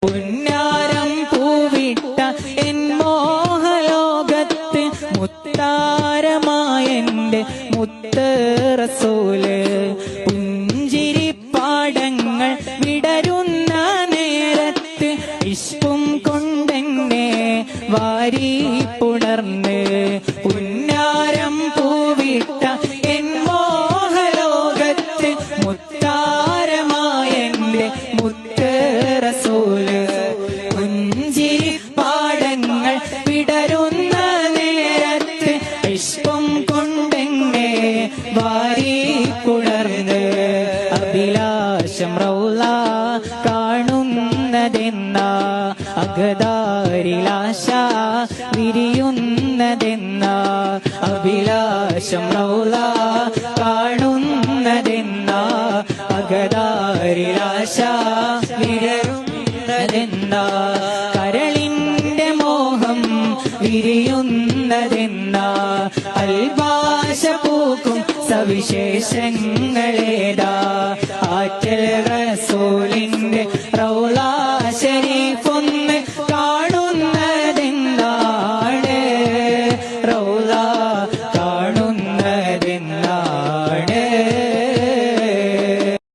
പുന്നാരം പൂവിട്ട N മോഹലോകത്ത് മുത്താരമായെന്റെ മുത്ത് റസൂല് പുഞ്ചിരിപ്പാടങ്ങൾ വിടരുന്ന നേരത്ത് ഇഷ്കും കൊണ്ടെന്നെ വാരി പുണർന്ന് പുന്നാരം പൂവിട്ട എൻ മോഹലോകത്ത് മുത്താരമായെന്റെ മുത്ത് റസൂല് പുഞ്ചിരിപ്പാടങ്ങൾ വിടരുന്ന നേരത്ത് ഇഷ്കും കൊണ്ടെന്നെ വാരി പുണർന്ന് അഭിലാഷം റൗള കാണുന്നതെന്ന അകതാരിലാശ വിരിയുന്നതെന്ന അഭിലാഷം റൗള കാണുന്നതെന്ന അകതാരിലാശ വിരയുന്നതെന്ന കരളിന്റെ മോഹം വിരിയുന്നതെന്ന അൽഭാഷ പൂക്കും സവിശേഷങ്ങളേതാ ആറ്റൽ റസൂലിന്റെ